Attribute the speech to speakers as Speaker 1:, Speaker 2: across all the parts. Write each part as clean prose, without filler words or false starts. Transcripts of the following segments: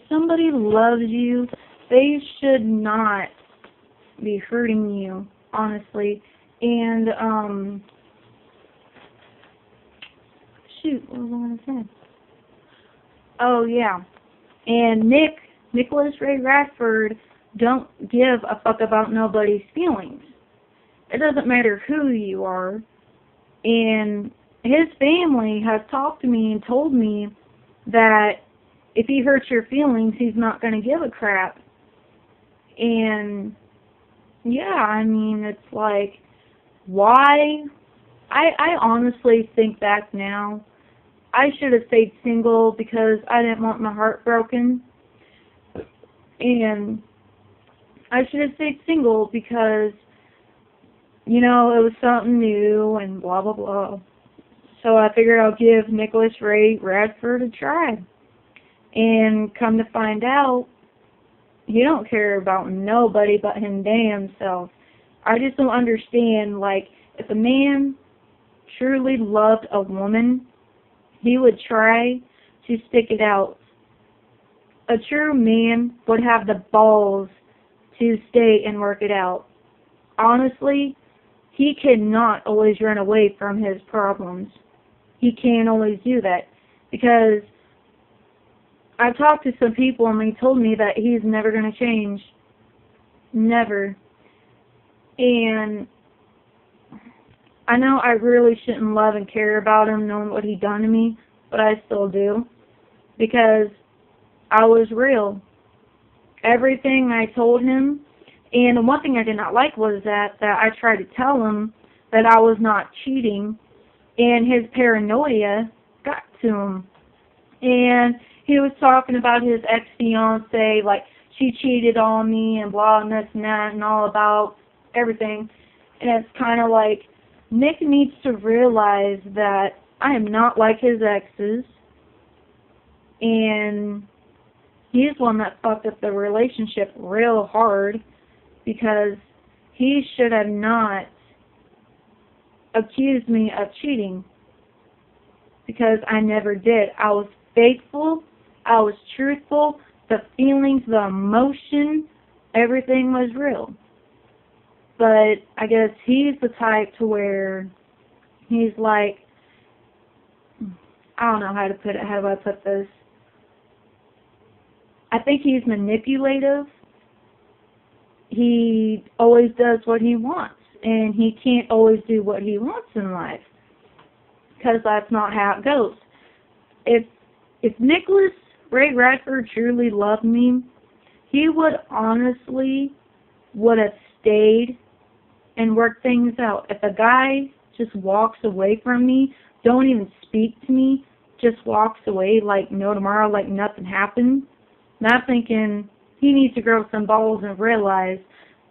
Speaker 1: somebody loves you, they should not be hurting you, honestly. And, shoot, what was I going to say? Oh, yeah. And Nicholas Ray Radford, don't give a fuck about nobody's feelings. It doesn't matter who you are. And his family has talked to me and told me that if he hurts your feelings, he's not going to give a crap. And, yeah, I mean, it's like, why? I honestly think back now, I should have stayed single because I didn't want my heart broken. And I should have stayed single because, you know, it was something new and blah, blah, blah. So I figured I'll give Nicholas Ray Radford a try. And come to find out, he don't care about nobody but him damn self. I just don't understand, like, if a man truly loved a woman, he would try to stick it out. A true man would have the balls to stay and work it out. Honestly, he cannot always run away from his problems. He can't always do that because I've talked to some people and they told me that he's never going to change. Never. And I know I really shouldn't love and care about him knowing what he done to me, but I still do because I was real. Everything I told him, and the one thing I did not like was that I tried to tell him that I was not cheating, and his paranoia got to him. And he was talking about his ex-fiancée, like she cheated on me and blah and this and that and all about everything. And it's kind of like, Nick needs to realize that I am not like his exes, and he's the one that fucked up the relationship real hard because he should have not accused me of cheating because I never did. I was faithful. I was truthful. The feelings, the emotion, everything was real. But I guess he's the type to where he's like, I don't know how to put it. How do I put this? I think he's manipulative. He always does what he wants, and he can't always do what he wants in life because that's not how it goes. If Nicholas Ray Radford truly loved me, he would honestly would have stayed and worked things out. If a guy just walks away from me, don't even speak to me, just walks away like no tomorrow, like nothing happened, not thinking he needs to grow some balls and realize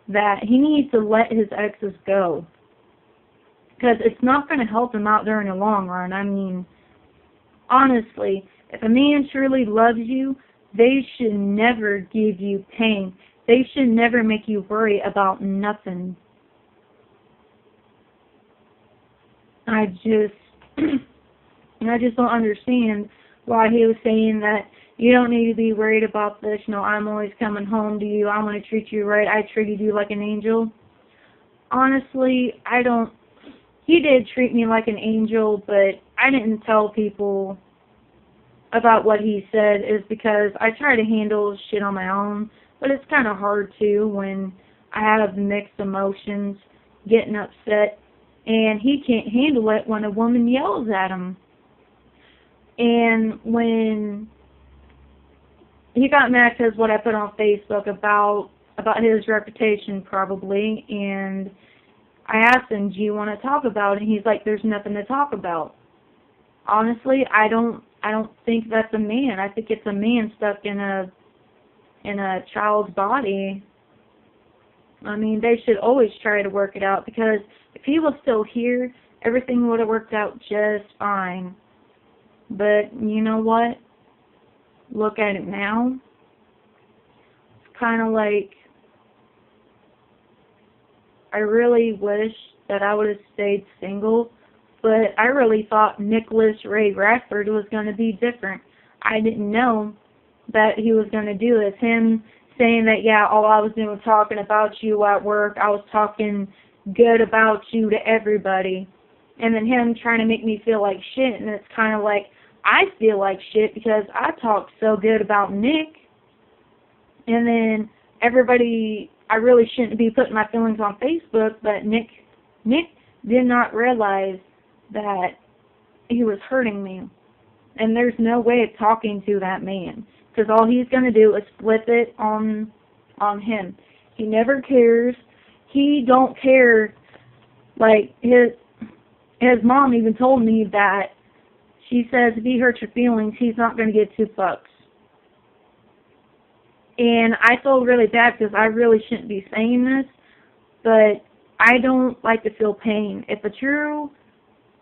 Speaker 1: that he needs to let his exes go. Because it's not going to help him out during the long run. I mean, honestly, if a man truly loves you, they should never give you pain. They should never make you worry about nothing. I just don't understand why he was saying that you don't need to be worried about this. You know, I'm always coming home to you. I'm going to treat you right. I treated you like an angel. Honestly, I don't. He did treat me like an angel, but I didn't tell people about what he said is because I try to handle shit on my own, but it's kind of hard to when I have mixed emotions, getting upset, and he can't handle it when a woman yells at him. And when he got mad because what I put on Facebook about his reputation probably, and I asked him, do you want to talk about it? And he's like, there's nothing to talk about. Honestly, I don't think that's a man. I think it's a man stuck in a child's body. I mean, they should always try to work it out because if he was still here, everything would have worked out just fine. But you know what? Look at it now. It's kind of like I really wish that I would have stayed single, but I really thought Nicholas Ray Radford was going to be different. I didn't know that he was going to do this. Him saying that, yeah, all I was doing was talking about you at work. I was talking good about you to everybody. And then him trying to make me feel like shit. And it's kind of like, I feel like shit because I talked so good about Nick. And then everybody, I really shouldn't be putting my feelings on Facebook, but Nick did not realize that he was hurting me. And there's no way of talking to that man, because all he's going to do is flip it on him. He never cares. He don't care. Like, his mom even told me that she says if he hurts your feelings, he's not going to get 2 fucks. And I feel really bad because I really shouldn't be saying this, but I don't like to feel pain. If a true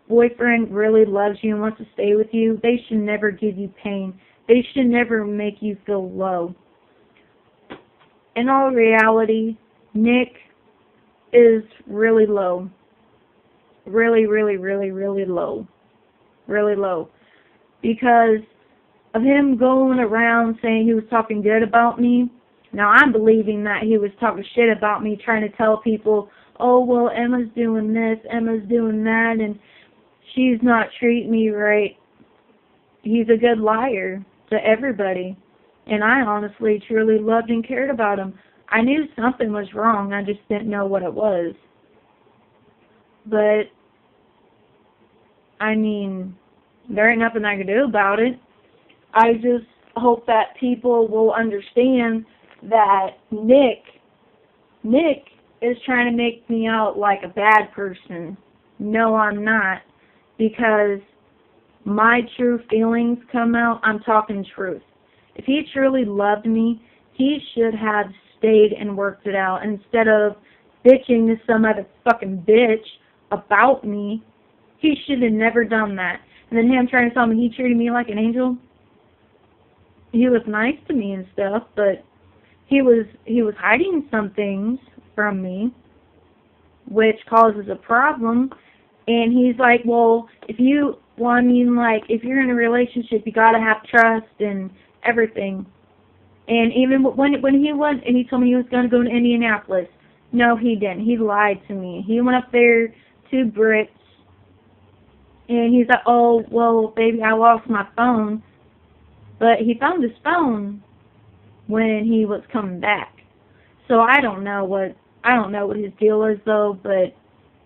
Speaker 1: boyfriend really loves you and wants to stay with you, they should never give you pain. They should never make you feel low. In all reality, Nick is really low. Really, really, really, really low. Really low. Because of him going around saying he was talking good about me. Now I'm believing that he was talking shit about me, trying to tell people, oh, well, Emma's doing this, Emma's doing that, and she's not treating me right. He's a good liar to everybody. And I honestly, truly loved and cared about him. I knew something was wrong, I just didn't know what it was. But, I mean, there ain't nothing I can do about it. I just hope that people will understand that Nick is trying to make me out like a bad person. No, I'm not. Because my true feelings come out, I'm talking truth. If he truly loved me, he should have stayed and worked it out instead of bitching to some other fucking bitch about me. He should have never done that. And then him trying to tell me he treated me like an angel. He was nice to me and stuff, but he was hiding some things from me, which causes a problem. And he's like, well, if you're in a relationship, you gotta have trust and everything. And even when he went and he told me he was gonna go to Indianapolis, no, he didn't. He lied to me. He went up there to Brits, and he's like, oh, well, baby, I lost my phone. But he found his phone when he was coming back. So I don't know what his deal is though, but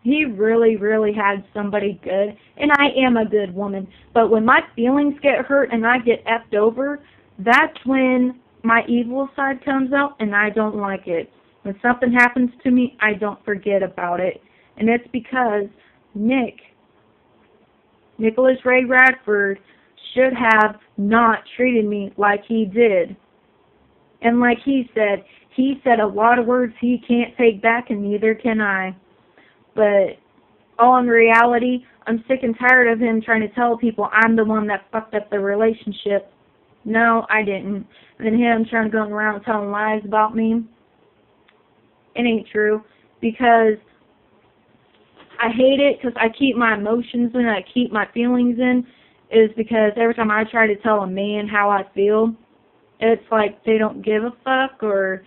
Speaker 1: he really, really had somebody good. And I am a good woman. But when my feelings get hurt and I get effed over, that's when my evil side comes out, and I don't like it. When something happens to me, I don't forget about it. And it's because Nicholas Ray Radford, should have not treated me like he did. And like he said a lot of words he can't take back, and neither can I. But all in reality, I'm sick and tired of him trying to tell people I'm the one that fucked up the relationship. No, I didn't. And then him trying to go around telling lies about me. It ain't true. Because I hate it because I keep my emotions in, I keep my feelings in. Is because every time I try to tell a man how I feel, it's like they don't give a fuck, or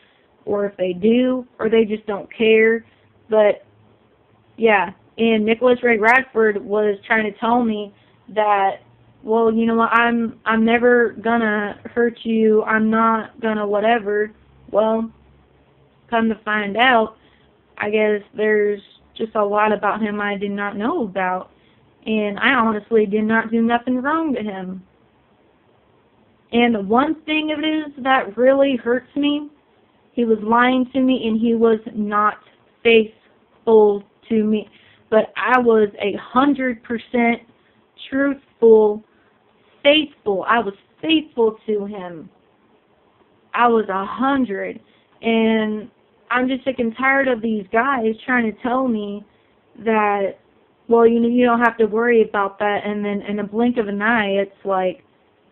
Speaker 1: if they do, or they just don't care. But yeah, and Nicholas Ray Radford was trying to tell me that, well, you know what, I'm never gonna hurt you, I'm not gonna whatever. Well, come to find out, I guess there's just a lot about him I did not know about. And I honestly did not do nothing wrong to him. And the one thing of it is that really hurts me, he was lying to me and he was not faithful to me. But I was 100% truthful, faithful. I was faithful to him. I was 100. And I'm just sick and tired of these guys trying to tell me that, well, you don't have to worry about that, and then in a blink of an eye, it's like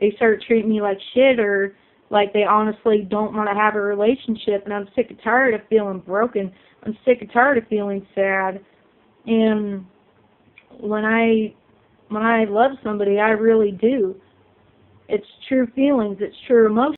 Speaker 1: they start treating me like shit, or like they honestly don't want to have a relationship, and I'm sick and tired of feeling broken. I'm sick and tired of feeling sad. And when I love somebody, I really do. It's true feelings, it's true emotions.